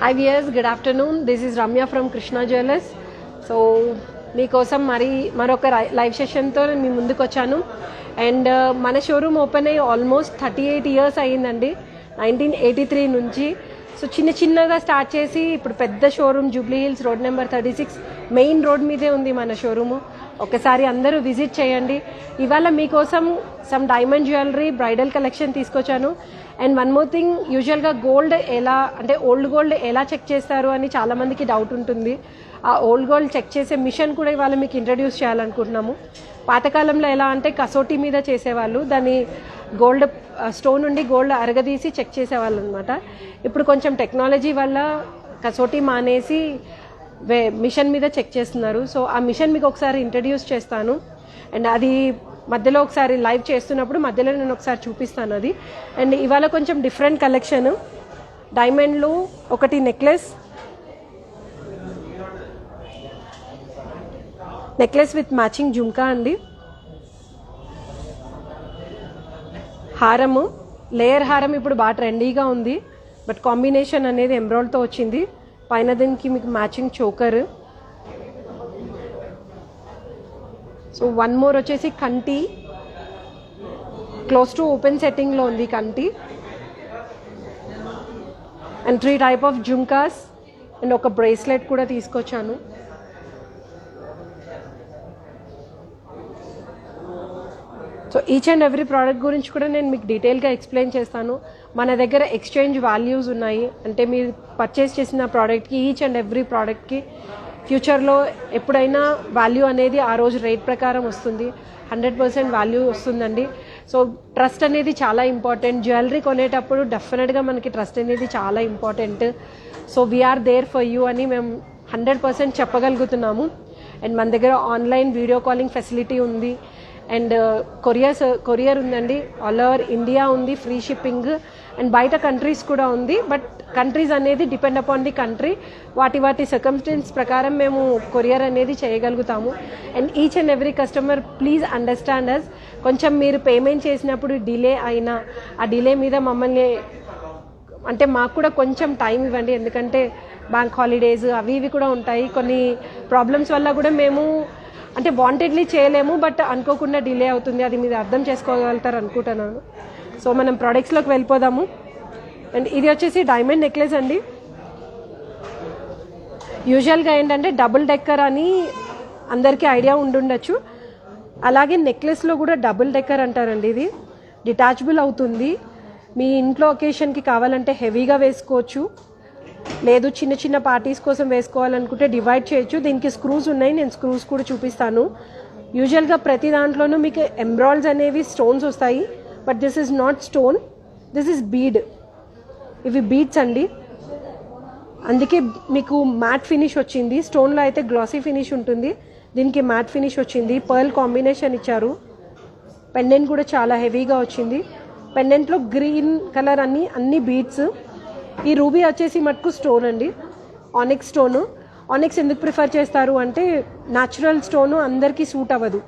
Hi viewers, good afternoon. This is Ramya from Krishna Jewellers. So మీకోసం మరొక live సెషన్తో నేను మీ ముందుకు వచ్చాను. అండ్ మన షోరూమ్ ఓపెన్ అయ్యి ఆల్మోస్ట్ 38 ఇయర్స్ అయ్యిందండి, 1983 నుంచి. సో చిన్నగా స్టార్ట్ చేసి ఇప్పుడు పెద్ద showroom Jubilee hills road number 36 main road మీదే ఉంది మన షోరూము. ఒకసారి అందరూ విజిట్ చేయండి. ఇవాళ మీకోసం some diamond jewellery bridal collection తీసుకొచ్చాను. అండ్ వన్ మోర్ థింగ్, యూజువల్గా గోల్డ్ ఎలా అంటే ఓల్డ్ గోల్డ్ ఎలా చెక్ చేస్తారు అని చాలామందికి డౌట్ ఉంటుంది. ఆ ఓల్డ్ గోల్డ్ చెక్ చేసే మిషన్ కూడా ఇవాళ మీకు ఇంట్రడ్యూస్ చేయాలనుకుంటున్నాము. పాతకాలంలో ఎలా అంటే కసోటీ మీద చేసేవాళ్ళు, దాన్ని గోల్డ్ స్టోన్ నుండి గోల్డ్ అరగదీసి చెక్ చేసేవాళ్ళు అనమాట. ఇప్పుడు కొంచెం టెక్నాలజీ వల్ల కసోటీ మానేసి మిషన్ మీద చెక్ చేస్తున్నారు. సో ఆ మిషన్ మీకు ఒకసారి ఇంట్రడ్యూస్ చేస్తాను. అండ్ అది మధ్యలో ఒకసారి లైవ్ చేస్తున్నప్పుడు మధ్యలో నేను ఒకసారి చూపిస్తాను అది. అండ్ ఇవాళ కొంచెం డిఫరెంట్ కలెక్షన్, డైమండ్లో ఒకటి నెక్లెస్ విత్ మ్యాచింగ్ జుంకా అండి. హారము, లేయర్ హారం ఇప్పుడు బాగా ట్రెండీగా ఉంది, బట్ కాంబినేషన్ అనేది ఎంబ్రాయిడ్తో వచ్చింది. పైన దీనికి మీకు matching choker. So one more వచ్చేసి కంటి, క్లోజ్ టు ఓపెన్ సెట్టింగ్లో ఉంది కంటి. And 3 type of jhumkas and ఒక బ్రేస్లెట్ కూడా తీసుకొచ్చాను. So each and every product గురించి కూడా నేను మీకు డీటెయిల్గా ఎక్స్ప్లెయిన్ చేస్తాను. మన దగ్గర ఎక్స్చేంజ్ వాల్యూస్ ఉన్నాయి, అంటే మీరు పర్చేస్ చేసిన ప్రోడక్ట్కి ఈచ్ అండ్ ఎవ్రీ ప్రోడక్ట్కి ఫ్యూచర్లో ఎప్పుడైనా వాల్యూ అనేది ఆ రోజు రేట్ ప్రకారం వస్తుంది, 100% వాల్యూ వస్తుందండి. సో ట్రస్ట్ అనేది చాలా ఇంపార్టెంట్. జ్యువెలరీ కొనేటప్పుడు డెఫినెట్గా మనకి ట్రస్ట్ అనేది చాలా important. So we are there for you అని మేము 100% చెప్పగలుగుతున్నాము. అండ్ మన దగ్గర ఆన్లైన్ వీడియో కాలింగ్ ఫెసిలిటీ ఉంది. అండ్ కొరియర్ ఉందండి, ఆల్ ఓవర్ ఇండియా ఉంది, ఫ్రీ షిప్పింగ్. అండ్ బయట కంట్రీస్ కూడా ఉంది, బట్ కంట్రీస్ అనేది డిపెండ్ అపాన్ ది కంట్రీ, వాటి సర్కమ్స్టెన్స్ ప్రకారం మేము కొరియర్ అనేది చేయగలుగుతాము. And each and every customer please understand us. కొంచెం మీరు పేమెంట్ చేసినప్పుడు డిలే అయినా ఆ డిలే మీద మమ్మల్ని అంటే మాకు కూడా కొంచెం టైం ఇవ్వండి, ఎందుకంటే బ్యాంక్ హాలిడేస్ అవి ఇవి కూడా ఉంటాయి. కొన్ని ప్రాబ్లమ్స్ వల్ల కూడా మేము అంటే వాంటెడ్లీ చేయలేము, బట్ అనుకోకుండా డిలే అవుతుంది. అది మీరు అర్థం చేసుకోగలుగుతారు అనుకుంటున్నాను. సో మనం ప్రోడక్ట్స్లోకి వెళ్ళిపోదాము. అండ్ ఇది వచ్చేసి డైమండ్ నెక్లెస్ అండి. యూజువల్గా ఏంటంటే డబుల్ డెక్కర్ అని అందరికీ ఐడియా ఉండుండొచ్చు. అలాగే నెక్లెస్లో కూడా డబుల్ డెక్కర్ అంటారండి. ఇది డిటాచబుల్ అవుతుంది. మీ ఇంట్లో ఒకేషన్కి కావాలంటే హెవీగా వేసుకోవచ్చు, లేదు చిన్న పార్టీస్ కోసం వేసుకోవాలనుకుంటే డివైడ్ చేయొచ్చు. దీనికి స్క్రూస్ ఉన్నాయి, నేను స్క్రూస్ కూడా చూపిస్తాను. యూజువల్గా ప్రతి దాంట్లోనూ మీకు ఎంబ్రాయిడ్స్ అనేవి స్టోన్స్ వస్తాయి, but this is not stone, this is bead. ఇవి బీడ్స్ అండి, అందుకే మీకు మ్యాట్ ఫినిష్ వచ్చింది. స్టోన్లో అయితే గ్లాసీ ఫినిష్ ఉంటుంది, దీనికి మ్యాట్ ఫినిష్ వచ్చింది. పర్ల్ కాంబినేషన్ ఇచ్చారు. పెండెంట్ కూడా చాలా హెవీగా వచ్చింది. పెండెంట్లో గ్రీన్ కలర్ అన్ని బీడ్స్. ఈ రూబీ వచ్చేసి మటుకు స్టోన్ అండి, ఆనిక్స్ స్టోను. ఆనిక్స్ ఎందుకు ప్రిఫర్ చేస్తారు అంటే న్యాచురల్ స్టోను అందరికీ సూట్ అవ్వదు,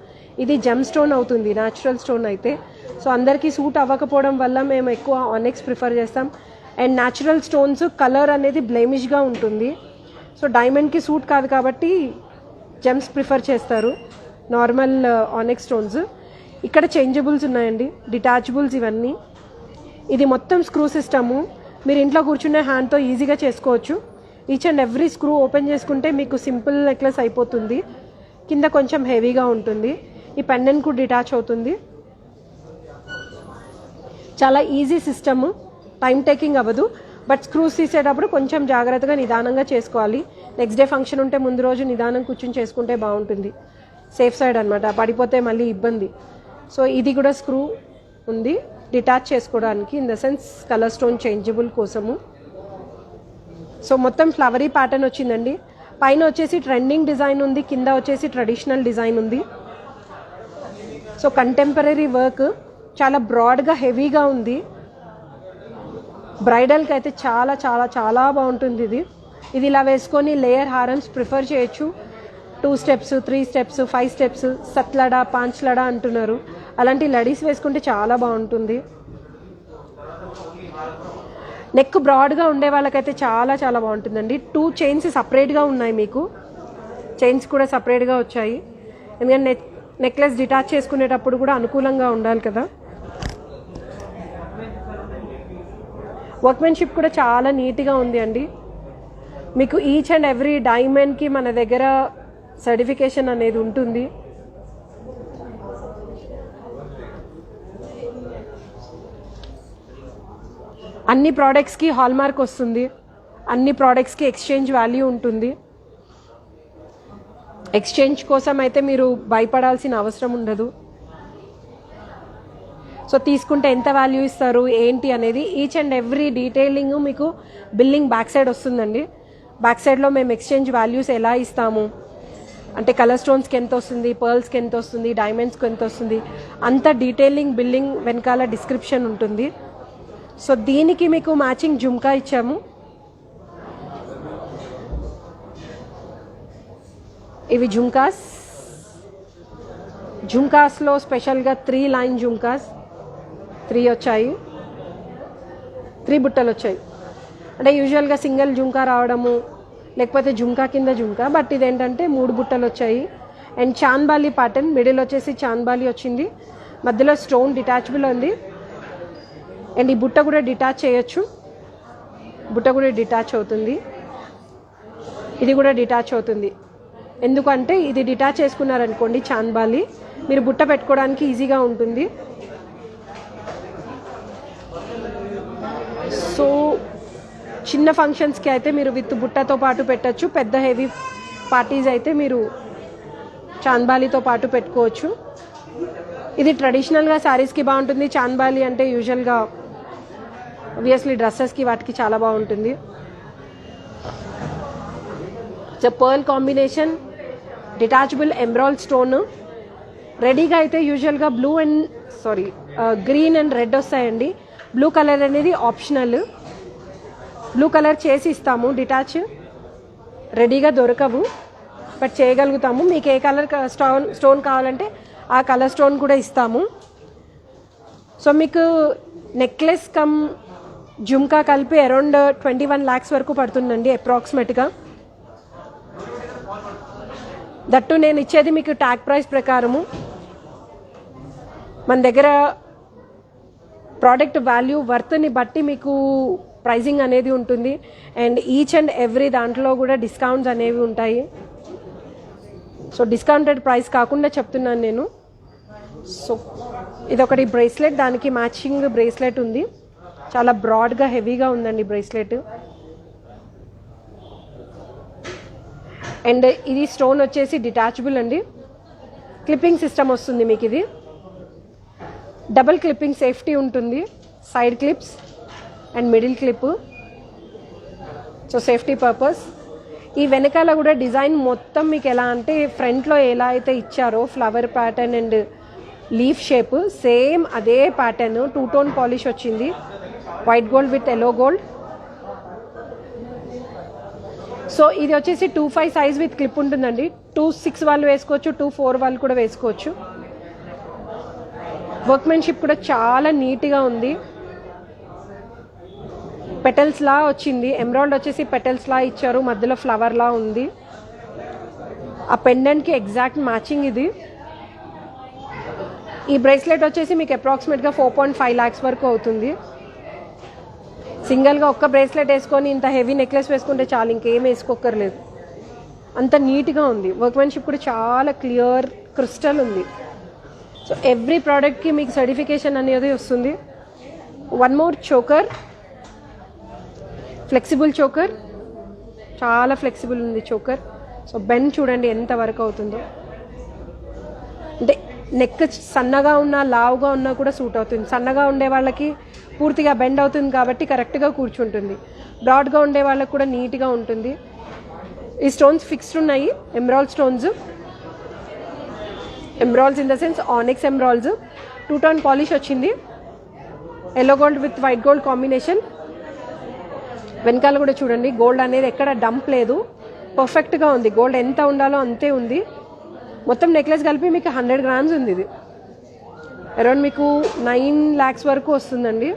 ఇది జెమ్ స్టోన్ అవుతుంది న్యాచురల్ స్టోన్ అయితే. సో అందరికీ సూట్ అవ్వకపోవడం వల్ల మేము ఎక్కువ ఆనిక్స్ ప్రిఫర్ చేస్తాం. అండ్ న్యాచురల్ స్టోన్స్ కలర్ అనేది బ్లెమిష్గా ఉంటుంది. సో డైమండ్కి సూట్ కాదు కాబట్టి జెమ్స్ ప్రిఫర్ చేస్తారు, నార్మల్ ఆనిక్స్ స్టోన్స్. ఇక్కడ చేంజబుల్స్ ఉన్నాయండి, డిటాచబుల్స్ ఇవన్నీ. ఇది మొత్తం స్క్రూ సిస్టము, మీరు ఇంట్లో కూర్చునే హ్యాండ్తో ఈజీగా చేసుకోవచ్చు. Each and every screw open చేసుకుంటే మీకు సింపుల్ నెక్లెస్ అయిపోతుంది. కింద కొంచెం హెవీగా ఉంటుంది. ఈ పెండెంట్ కూడా డిటాచ్ అవుతుంది. చాలా ఈజీ సిస్టమ్, టైం టేకింగ్ అవ్వదు, బట్ స్క్రూస్ తీసేటప్పుడు కొంచెం జాగ్రత్తగా నిదానంగా చేసుకోవాలి. నెక్స్ట్ డే ఫంక్షన్ ఉంటే ముందు రోజు నిదానం కూర్చుని చేసుకుంటే బాగుంటుంది, సేఫ్ సైడ్ అనమాట, పడిపోతే మళ్ళీ ఇబ్బంది. సో ఇది కూడా స్క్రూ ఉంది డిటాచ్ చేసుకోవడానికి, in the sense colour stone changeable కోసము. సో మొత్తం ఫ్లవరీ ప్యాటర్న్ వచ్చిందండి. పైన వచ్చేసి ట్రెండింగ్ డిజైన్ ఉంది, కింద వచ్చేసి ట్రెడిషనల్ డిజైన్ ఉంది. సో కంటెంపరీ వర్క్, చాలా బ్రాడ్గా హెవీగా ఉంది. బ్రైడల్కి అయితే చాలా చాలా చాలా బాగుంటుంది ఇది ఇలా వేసుకొని లేయర్ హారమ్స్ ప్రిఫర్ చేయొచ్చు. 2 స్టెప్స్, 3 స్టెప్స్, 5 స్టెప్స్, 7 లడా 5 లడా అంటున్నారు. అలాంటి లడీస్ వేసుకుంటే చాలా బాగుంటుంది. నెక్ బ్రాడ్గా ఉండే వాళ్ళకైతే చాలా చాలా బాగుంటుందండి. 2 చైన్స్ సపరేట్గా ఉన్నాయి, మీకు చైన్స్ కూడా సపరేట్గా వచ్చాయి. ఎందుకంటే నెక్లెస్ డిటాచ్ చేసుకునేటప్పుడు కూడా అనుకూలంగా ఉండాలి కదా. వర్క్మెన్షిప్ కూడా చాలా నీట్గా ఉంది అండి. మీకు ఈచ్ అండ్ ఎవ్రీ డైమండ్కి మన దగ్గర సర్టిఫికేషన్ అనేది ఉంటుంది. అన్ని ప్రోడక్ట్స్కి హాల్మార్క్ వస్తుంది, అన్ని ప్రోడక్ట్స్కి ఎక్స్చేంజ్ వాల్యూ ఉంటుంది. ఎక్స్చేంజ్ కోసం అయితే మీరు భయపడాల్సిన అవసరం ఉండదు. సో తీసుకుంటే ఎంత వాల్యూ ఇస్తారు ఏంటి అనేది ఈచ్ అండ్ ఎవ్రీ డీటెయిలింగ్ మీకు బిల్లింగ్ బ్యాక్ సైడ్ వస్తుందండి. బ్యాక్ సైడ్లో మేము ఎక్స్చేంజ్ వాల్యూస్ ఎలా ఇస్తాము అంటే కలర్ స్టోన్స్కి ఎంత వస్తుంది, పర్ల్స్కి ఎంత వస్తుంది, డైమండ్స్కి ఎంత వస్తుంది, అంత డీటెయిలింగ్ బిల్లింగ్ వెనకాల డిస్క్రిప్షన్ ఉంటుంది. సో దీనికి మీకు మ్యాచింగ్ జుమ్కా ఇచ్చాము. ఇవి జుమ్కాస్లో స్పెషల్గా 3 లైన్ జుమ్కాస్ 3 వచ్చాయి, 3 బుట్టలు వచ్చాయి. అంటే యూజువల్గా సింగిల్ జుమ్కా రావడము లేకపోతే జుమ్కా కింద జుమ్కా, బట్ ఇదేంటంటే 3 బుట్టలు వచ్చాయి. అండ్ చాన్బాలి ప్యాటర్న్, మిడిల్ వచ్చేసి చాన్బాలి వచ్చింది, మధ్యలో స్టోన్ డిటాచబుల్ ఉంది. అండ్ ఈ బుట్ట కూడా డిటాచ్ చేయొచ్చు, బుట్ట కూడా డిటాచ్ అవుతుంది, ఇది కూడా డిటాచ్ అవుతుంది. ఎందుకంటే ఇది డిటాచ్ చేసుకున్నారనుకోండి చాన్బాలి, మీరు బుట్ట పెట్టుకోవడానికి ఈజీగా ఉంటుంది. సో చిన్న ఫంక్షన్స్కి అయితే మీరు విత్ బుట్టతో పాటు పెట్టచ్చు, పెద్ద హెవీ పార్టీస్ అయితే మీరు చాన్బాలితో పాటు పెట్టుకోవచ్చు. ఇది ట్రెడిషనల్గా శారీస్కి బాగుంటుంది. చాన్బాలి అంటే యూజువల్గా ఆబ్వియస్లీ డ్రెస్సెస్కి వాటికి చాలా బాగుంటుంది. So pearl combination, detachable emerald stone. రెడీగా అయితే యూజువల్గా గ్రీన్ అండ్ రెడ్ వస్తాయండి. బ్లూ కలర్ అనేది ఆప్షనల్, బ్లూ కలర్ చేసి ఇస్తాము. డిటాచ్ రెడీగా దొరకవు, బట్ చేయగలుగుతాము. మీకు ఏ కలర్ స్టోన్ కావాలంటే ఆ కలర్ స్టోన్ కూడా ఇస్తాము. సో మీకు నెక్లెస్ కమ్ జుమ్కా కలిపి అరౌండ్ 21 lakhs వరకు పడుతుందండి అప్రాక్సిమేట్గా. దట్టు నేను ఇచ్చేది మీకు ట్యాగ్ ప్రైస్ ప్రకారము. మన దగ్గర ప్రోడక్ట్ వాల్యూ వర్త్ని బట్టి మీకు ప్రైజింగ్ అనేది ఉంటుంది. అండ్ ఈచ్ అండ్ ఎవ్రీ దాంట్లో కూడా డిస్కౌంట్స్ అనేవి ఉంటాయి. సో డిస్కౌంటెడ్ ప్రైస్ కాకుండా చెప్తున్నాను నేను. సో ఇదొకటి బ్రేస్లెట్, దానికి మ్యాచింగ్ బ్రేస్లెట్ ఉంది. చాలా బ్రాడ్గా హెవీగా ఉందండి బ్రేస్లెట్. అండ్ ఇది స్టోన్ వచ్చేసి డిటాచబుల్ అండి, క్లిప్పింగ్ సిస్టమ్ వస్తుంది మీకు. ఇది డబుల్ క్లిప్పింగ్ సేఫ్టీ ఉంటుంది, side clips and middle clip. So safety purpose. ఈ వెనకాల కూడా డిజైన్ మొత్తం మీకు ఎలా అంటే ఫ్రంట్లో ఎలా అయితే ఇచ్చారో flower pattern and leaf shape, same అదే ప్యాటర్న్ 2 tone పాలిష్ వచ్చింది. White gold with yellow gold. So ఇది వచ్చేసి 2.5 సైజ్ విత్ క్లిప్ ఉంటుందండి. 2.6 వాళ్ళు వేసుకోవచ్చు, 2.4 వాళ్ళు కూడా వేసుకోవచ్చు. వర్క్మెన్షిప్ కూడా చాలా నీట్గా ఉంది. పెటల్స్ లా వచ్చింది, ఎమరాల్డ్ వచ్చేసి పెటల్స్ లా ఇచ్చారు, మధ్యలో ఫ్లవర్ లా ఉంది. ఆ పెండెంట్కి ఎగ్జాక్ట్ మ్యాచింగ్ ఇది. ఈ బ్రేస్లెట్ వచ్చేసి మీకు అప్రాక్సిమేట్గా 4.5 lakhs వరకు అవుతుంది. సింగిల్గా ఒక్క బ్రేస్లెట్ వేసుకొని ఇంత హెవీ నెక్లెస్ వేసుకుంటే చాలు, ఇంకేం వేసుకోక్కర్లేదు, అంత నీట్గా ఉంది. వర్క్మెన్షిప్ కూడా చాలా క్లియర్ క్రిస్టల్ ఉంది. సో ఎవ్రీ ప్రోడక్ట్కి మీకు సర్టిఫికేషన్ అనేది వస్తుంది. One more choker, flexible choker, చాలా ఫ్లెక్సిబుల్ ఉంది చోకర్. సో బెండ్ చూడండి ఎంత వరకు అవుతుందో. అంటే నెక్ సన్నగా ఉన్నా లావుగా ఉన్నా కూడా సూట్ అవుతుంది. సన్నగా ఉండే వాళ్ళకి పూర్తిగా బెండ్ అవుతుంది కాబట్టి కరెక్ట్గా కూర్చుంటుంది. బ్రాడ్గా ఉండే వాళ్ళకి కూడా నీట్గా ఉంటుంది. ఈ స్టోన్స్ ఫిక్స్డ్ ఉన్నాయి, emerald stones. Emeralds in the sense onyx emeralds. 2 tone polish వచ్చింది, yellow gold with white gold combination. వెనకాల కూడా చూడండి, గోల్డ్ అనేది ఎక్కడ డంప్ లేదు, పర్ఫెక్ట్గా ఉంది. గోల్డ్ ఎంత ఉండాలో అంతే ఉంది. మొత్తం నెక్లెస్ కలిపి మీకు 100 grams ఉంది. ఇది అరౌండ్ మీకు 9 lakhs వరకు వస్తుందండి.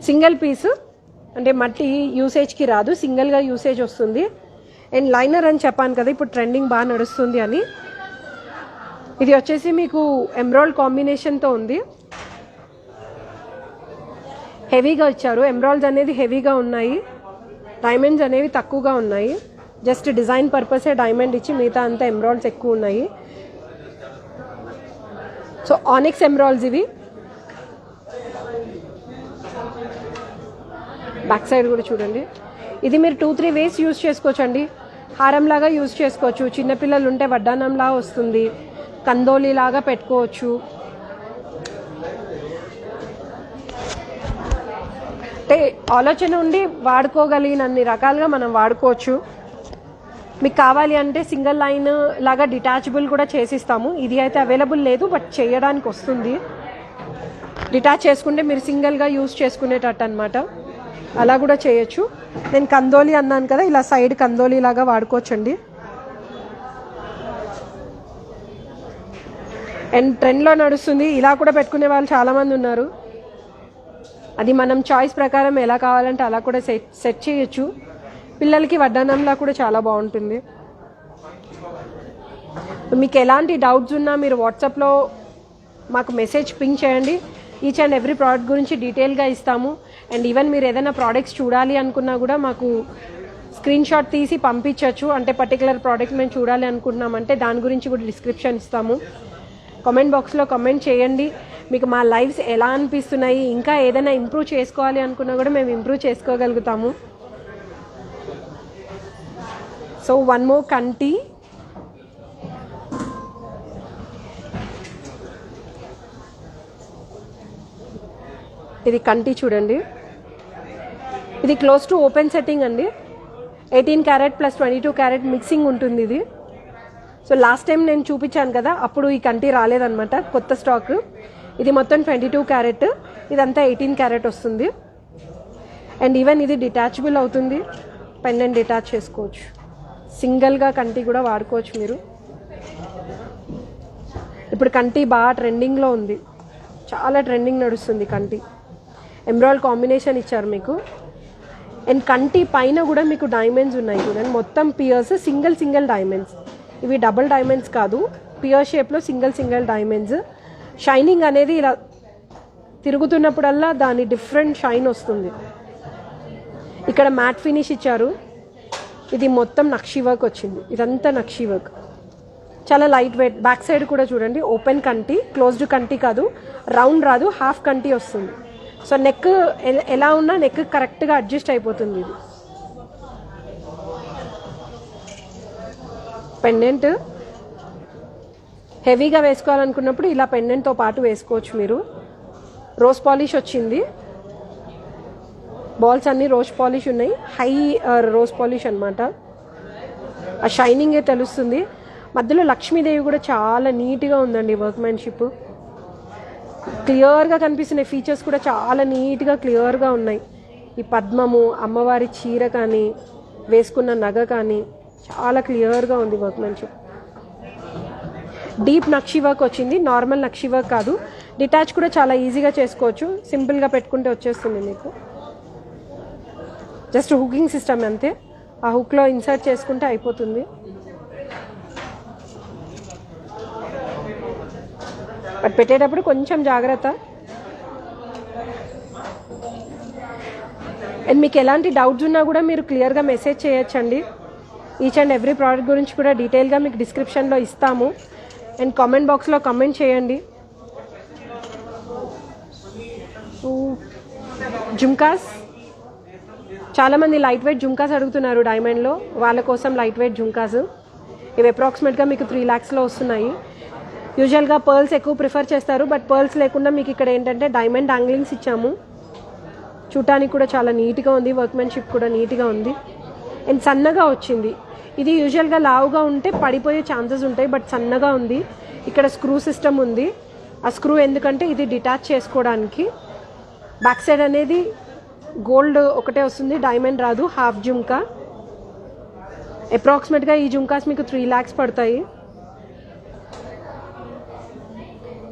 సింగిల్ పీస్ అంటే మట్టి యూసేజ్కి రాదు, సింగిల్గా యూసేజ్ వస్తుంది. అండ్ లైనర్ అని చెప్పాను కదా ఇప్పుడు ట్రెండింగ్ బాగా నడుస్తుంది అని. ఇది వచ్చేసి మీకు ఎమరాల్డ్ కాంబినేషన్తో ఉంది. హెవీగా ఇచ్చారు, ఎమరాల్డ్స్ అనేది హెవీగా ఉన్నాయి, డైమండ్స్ అనేవి తక్కువగా ఉన్నాయి. జస్ట్ డిజైన్ పర్పసే డైమండ్ ఇచ్చి మిగతా అంతా ఎమరాల్డ్స్ ఎక్కువ ఉన్నాయి. సో ఆనిక్స్ ఎమరాల్డ్స్ ఇవి. బ్యాక్ సైడ్ కూడా చూడండి. ఇది మీరు 2-3 వేస్ యూజ్ చేసుకోవచ్చు అండి. హారంలాగా యూజ్ చేసుకోవచ్చు, చిన్నపిల్లలు ఉంటే వడ్డానంలా వస్తుంది, కందోలి లాగా పెట్టుకోవచ్చు. అంటే ఆలోచన ఉండి వాడుకోగలిగినన్ని రకాలుగా మనం వాడుకోవచ్చు. మీకు కావాలి అంటే సింగిల్ లైన్ లాగా డిటాచబుల్ కూడా చేసిస్తాము. ఇది అయితే అవైలబుల్ లేదు, బట్ చేయడానికి వస్తుంది. డిటాచ్ చేసుకుంటే మీరు సింగిల్గా యూజ్ చేసుకునేటట్టు అనమాట, అలా కూడా చేయొచ్చు. నేను కందోలి అన్నాను కదా, ఇలా సైడ్ కందోలి లాగా వాడుకోవచ్చండి. అండ్ ట్రెండ్లో నడుస్తుంది, ఇలా కూడా పెట్టుకునే వాళ్ళు చాలామంది ఉన్నారు. అది మనం చాయిస్ ప్రకారం ఎలా కావాలంటే అలా కూడా సెట్ చేయొచ్చు. పిల్లలకి వడ్డానంలా కూడా చాలా బాగుంటుంది. మీకు ఎలాంటి డౌట్స్ ఉన్నా మీరు వాట్సాప్లో మాకు మెసేజ్ పింగ్ చేయండి. ఈచ్ అండ్ ఎవ్రీ ప్రోడక్ట్ గురించి డీటెయిల్గా ఇస్తాము. అండ్ ఈవెన్ మీరు ఏదైనా ప్రోడక్ట్స్ చూడాలి అనుకున్నా కూడా మాకు స్క్రీన్ షాట్ తీసి పంపించవచ్చు. అంటే పర్టికులర్ ప్రోడక్ట్ మేము చూడాలి అనుకుంటున్నామంటే దాని గురించి కూడా డిస్క్రిప్షన్ ఇస్తాము. కామెంట్ బాక్స్లో కామెంట్ చేయండి మీకు మా లైవ్స్ ఎలా అనిపిస్తున్నాయి, ఇంకా ఏదైనా ఇంప్రూవ్ చేసుకోవాలి అనుకున్నా కూడా మేము ఇంప్రూవ్ చేసుకోగలుగుతాము. సో వన్ మోర్ కంటి. ఇది కంటి చూడండి, ఇది క్లోజ్ టు ఓపెన్ సెట్టింగ్ అండి. 18 క్యారెట్ ప్లస్ 22 క్యారెట్ మిక్సింగ్ ఉంటుంది ఇది. సో లాస్ట్ టైం నేను చూపించాను కదా, అప్పుడు ఈ కంటి రాలేదన్నమాట, కొత్త స్టాక్. ఇది మొత్తం 22 క్యారెట్, ఇదంతా 18 క్యారెట్ వస్తుంది. అండ్ ఈవెన్ ఇది డిటాచబుల్ అవుతుంది, పెండెంట్ డిటాచ్ చేసుకోవచ్చు, సింగిల్గా కంటి కూడా వాడుకోవచ్చు మీరు. ఇప్పుడు కంటి బాగా ట్రెండింగ్లో ఉంది, చాలా ట్రెండింగ్ నడుస్తుంది కంటి. ఎమరాల్డ్ కాంబినేషన్ ఇచ్చారు మీకు. అండ్ కంటి పైన కూడా మీకు డైమండ్స్ ఉన్నాయి చూడండి, మొత్తం పియర్స్, సింగిల్ డైమండ్స్. ఇవి డబుల్ డైమండ్స్ కాదు, పియర్ షేప్లో సింగిల్ డైమండ్స్. షైనింగ్ అనేది ఇలా తిరుగుతున్నప్పుడల్లా దాని డిఫరెంట్ షైన్ వస్తుంది. ఇక్కడ మ్యాట్ ఫినిష్ ఇచ్చారు, ఇది మొత్తం నక్షి వర్క్ వచ్చింది, ఇదంతా నక్షి వర్క్, చాలా లైట్ వెయిట్. బ్యాక్ సైడ్ కూడా చూడండి, ఓపెన్ కంటి, క్లోజ్డ్ కంటి కాదు, రౌండ్ రాదు, హాఫ్ కంటి వస్తుంది. సో నెక్ ఎలా ఉన్నా నెక్ కరెక్ట్గా అడ్జస్ట్ అయిపోతుంది. ఇది పెండెంట్ హెవీగా వేసుకోవాలనుకున్నప్పుడు ఇలా పెండెంట్తో పాటు వేసుకోవచ్చు మీరు. రోజ్ పాలిష్ వచ్చింది, బాల్స్ అన్నీ రోజ్ పాలిష్ ఉన్నాయి, హై రోజ్ పాలిష్ అనమాట. ఆ షైనింగే తెలుస్తుంది. మధ్యలో లక్ష్మీదేవి కూడా చాలా నీట్గా ఉందండి, వర్క్మెన్షిప్ క్లియర్గా కనిపిస్తున్నాయి. ఫీచర్స్ కూడా చాలా నీట్గా క్లియర్గా ఉన్నాయి. ఈ పద్మము, అమ్మవారి చీర కానీ, వేసుకున్న నగ కానీ చాలా క్లియర్గా ఉంది వర్క్మెన్షిప్. డీప్ నక్షి వర్క్ వచ్చింది, నార్మల్ నక్షి వర్క్ కాదు. డిటాచ్ కూడా చాలా ఈజీగా చేసుకోవచ్చు, సింపుల్గా పెట్టుకుంటే వచ్చేస్తుంది మీకు. జస్ట్ హుకింగ్ సిస్టమ్ అంతే, ఆ హుక్లో ఇన్సర్ట్ చేసుకుంటే అయిపోతుంది. బట్ పెట్టేటప్పుడు కొంచెం జాగ్రత్త. అండ్ మీకు ఎలాంటి డౌట్స్ ఉన్నా కూడా మీరు క్లియర్గా మెసేజ్ చేయొచ్చండి. ఈచ్ అండ్ ఎవ్రీ ప్రోడక్ట్ గురించి కూడా డీటెయిల్గా మీకు డిస్క్రిప్షన్లో ఇస్తాము. అండ్ కామెంట్ బాక్స్లో కామెంట్ చేయండి. జుమ్కాస్, చాలామంది లైట్ వెయిట్ జుమ్కాస్ అడుగుతున్నారు డైమండ్లో, వాళ్ళ కోసం లైట్ వెయిట్ జుమ్కాస్. ఇవి అప్రాక్సిమేట్గా మీకు 3 lakhsలో వస్తున్నాయి. యూజువల్గా పర్ల్స్ ఎక్కువ ప్రిఫర్ చేస్తారు, బట్ పర్ల్స్ లేకుండా మీకు ఇక్కడ ఏంటంటే డైమండ్ యాంగ్లింగ్స్ ఇచ్చాము. చూడటానికి కూడా చాలా నీట్గా ఉంది, వర్క్మెన్షిప్ కూడా నీట్గా ఉంది. అండ్ సన్నగా వచ్చింది. ఇది యూజువల్గా లావుగా ఉంటే పడిపోయే ఛాన్సెస్ ఉంటాయి, బట్ సన్నగా ఉంది. ఇక్కడ స్క్రూ సిస్టమ్ ఉంది. ఆ స్క్రూ ఎందుకంటే ఇది డిటాచ్ చేసుకోవడానికి. బ్యాక్ సైడ్ అనేది గోల్డ్ ఒకటే వస్తుంది, డైమండ్ రాదు, హాఫ్ జుమ్కా. అప్రాక్సిమేట్గా ఈ జుమ్కాస్ మీకు 3 lakhs పడతాయి.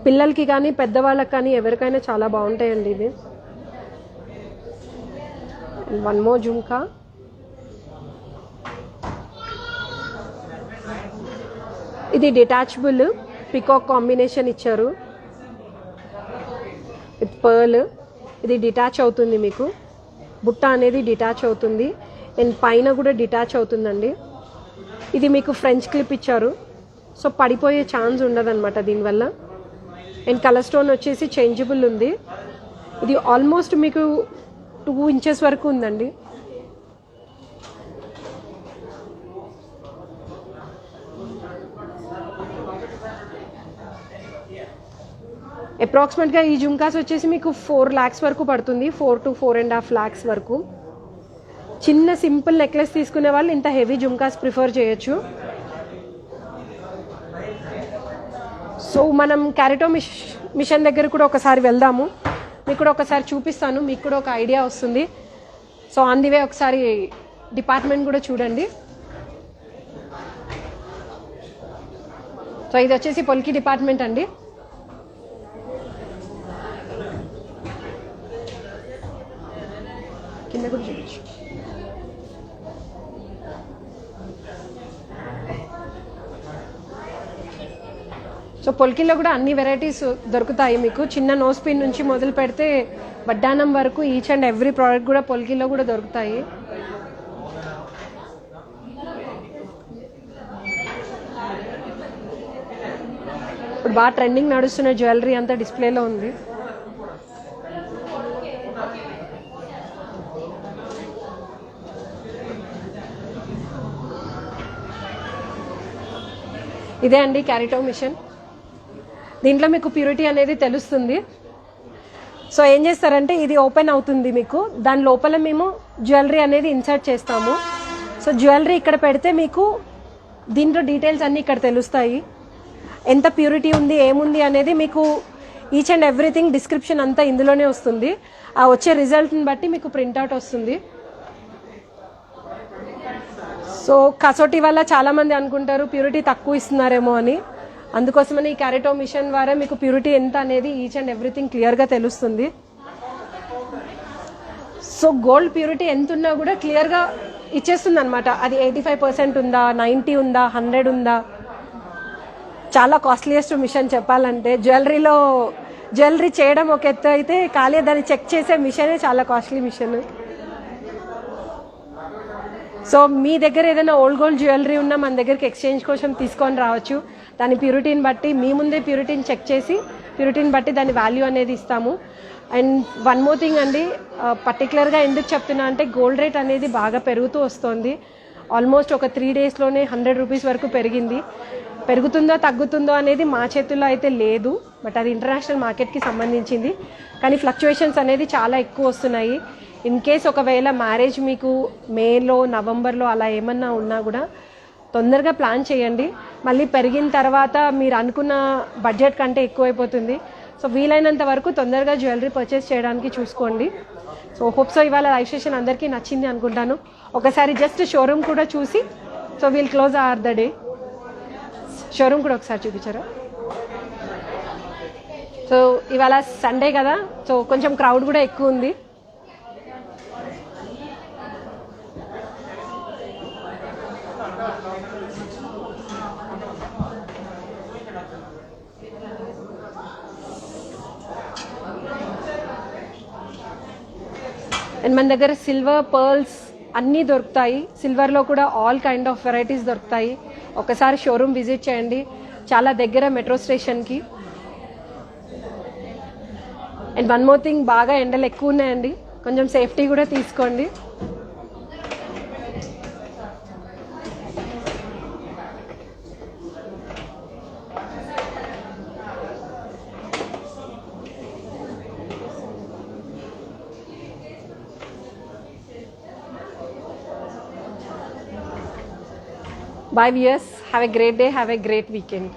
పిల్లలకి కానీ పెద్దవాళ్ళకి కానీ ఎవరికైనా చాలా బాగుంటాయండి. ఇది అండ్ వన్ మోర్ జుంకా. ఇది డిటాచబుల్ పికాక్ కాంబినేషన్ ఇచ్చారు విత్ పర్ల్. ఇది డిటాచ్ అవుతుంది, మీకు బుట్ట అనేది డిటాచ్ అవుతుంది అండ్ పైన కూడా డిటాచ్ అవుతుందండి. ఇది మీకు ఫ్రెంచ్ క్లిప్ ఇచ్చారు, సో పడిపోయే ఛాన్స్ ఉండదన్నమాట దీనివల్ల. అండ్ కలర్ స్టోన్ వచ్చేసి చేంజబుల్ ఉంది. ఇది ఆల్మోస్ట్ మీకు 2 ఇంచెస్ వరకు ఉందండి. అప్రాక్సిమేట్గా ఈ జుంకాస్ వచ్చేసి మీకు 4 lakhs వరకు పడుతుంది, 4 to 4.5 lakhs వరకు. చిన్న సింపుల్ నెక్లెస్ తీసుకునే వాళ్ళు ఇంత హెవీ జుంకాస్ ప్రిఫర్ చేయొచ్చు. సో మనం క్యారెటో మిషన్ దగ్గర కూడా ఒకసారి వెళ్దాము, మీకు కూడా ఒకసారి చూపిస్తాను, మీకు కూడా ఒక ఐడియా వస్తుంది. సో ఆన్ ది వే ఒకసారి డిపార్ట్మెంట్ కూడా చూడండి. సో ఇది వచ్చేసి పొల్కి డిపార్ట్మెంట్ అండి. కింద కూడా చూపించు. సో పొల్కిలో కూడా అన్ని వెరైటీస్ దొరుకుతాయి మీకు. చిన్న నోస్ పిన్ నుంచి మొదలు పెడితే వడ్డానం వరకు ఈచ్ అండ్ ఎవ్రీ ప్రోడక్ట్ కూడా పొల్కిలో కూడా దొరుకుతాయి. ఇప్పుడు బాగా ట్రెండింగ్ నడుస్తున్న జ్యువెలరీ అంతా డిస్ప్లేలో ఉంది. ఇదే అండి క్యారెటో మిషన్. దీంట్లో మీకు ప్యూరిటీ అనేది తెలుస్తుంది. సో ఏం చేస్తారంటే ఇది ఓపెన్ అవుతుంది మీకు, దాని లోపల మేము జ్యువెలరీ అనేది ఇన్సర్ట్ చేస్తాము. సో జ్యువెలరీ ఇక్కడ పెడితే మీకు దీంట్లో డీటెయిల్స్ అన్నీ ఇక్కడ తెలుస్తాయి. ఎంత ప్యూరిటీ ఉంది ఏముంది అనేది మీకు ఈచ్ అండ్ ఎవ్రీథింగ్ డిస్క్రిప్షన్ అంతా ఇందులోనే వస్తుంది. ఆ వచ్చే రిజల్ట్ని బట్టి మీకు ప్రింట్అవుట్ వస్తుంది. సో కసోటీ వల్ల చాలామంది అనుకుంటారు ప్యూరిటీ తక్కువ ఇస్తున్నారేమో అని, అందుకోసమని ఈ క్యారెటో మిషన్ ద్వారా మీకు ప్యూరిటీ ఎంత అనేది ఈచ్ అండ్ ఎవ్రీథింగ్ క్లియర్గా తెలుస్తుంది. సో గోల్డ్ ప్యూరిటీ ఎంత ఉన్నా కూడా క్లియర్గా ఇచ్చేస్తుంది అనమాట. అది 85% ఉందా, 90 ఉందా, 100 ఉందా. చాలా కాస్ట్లీయెస్ట్ మిషన్ చెప్పాలంటే. జ్యువెలరీ చేయడం ఒక ఎత్తు అయితే ఖాళీ దాన్ని చెక్ చేసే మిషనే చాలా కాస్ట్లీ మిషన్. సో మీ దగ్గర ఏదైనా ఓల్డ్ గోల్డ్ జ్యువెలరీ ఉన్నా మన దగ్గరికి ఎక్స్చేంజ్ కోసం తీసుకొని రావచ్చు. దాని ప్యూరిటీని బట్టి మీ ముందే ప్యూరిటీని చెక్ చేసి ప్యూరిటీని బట్టి దాని వాల్యూ అనేది ఇస్తాము. అండ్ వన్ మోర్ థింగ్ అండి, పర్టికులర్గా ఎందుకు చెప్తున్నా అంటే గోల్డ్ రేట్ అనేది బాగా పెరుగుతూ వస్తుంది. ఆల్మోస్ట్ ఒక 3 daysలోనే 100 rupees వరకు పెరిగింది. పెరుగుతుందో తగ్గుతుందో అనేది మా చేతుల్లో అయితే లేదు, బట్ అది ఇంటర్నేషనల్ మార్కెట్కి సంబంధించింది. కానీ ఫ్లక్చుయేషన్స్ అనేది చాలా ఎక్కువ వస్తున్నాయి. ఇన్ కేస్ ఒకవేళ మ్యారేజ్ మీకు మేలో నవంబర్లో అలా ఏమన్నా ఉన్నా కూడా తొందరగా ప్లాన్ చేయండి. మళ్ళీ పెరిగిన తర్వాత మీరు అనుకున్న బడ్జెట్ కంటే ఎక్కువైపోతుంది. సో వీలైనంత వరకు తొందరగా జ్యువెలరీ పర్చేస్ చేయడానికి చూసుకోండి. సో హోప్ సో ఇవాళ లైవ్ సెషన్ అందరికీ నచ్చింది అనుకుంటాను. ఒకసారి జస్ట్ షోరూమ్ కూడా చూసి so we'll close our the day. Showroom కూడా ఒకసారి చూపించారా? సో ఇవాళ సండే కదా, సో కొంచెం క్రౌడ్ కూడా ఎక్కువ ఉంది. అండ్ మన దగ్గర సిల్వర్ పర్ల్స్ అన్నీ దొరుకుతాయి. సిల్వర్లో కూడా ఆల్ కైండ్ ఆఫ్ వెరైటీస్ దొరుకుతాయి. ఒకసారి షోరూమ్ విజిట్ చేయండి, చాలా దగ్గర మెట్రో స్టేషన్కి. అండ్ వన్ మోర్ థింగ్, బాగా ఎండలు ఎక్కువ ఉన్నాయండి, కొంచెం సేఫ్టీ కూడా తీసుకోండి. Bye viewers, have a great day, have a great weekend.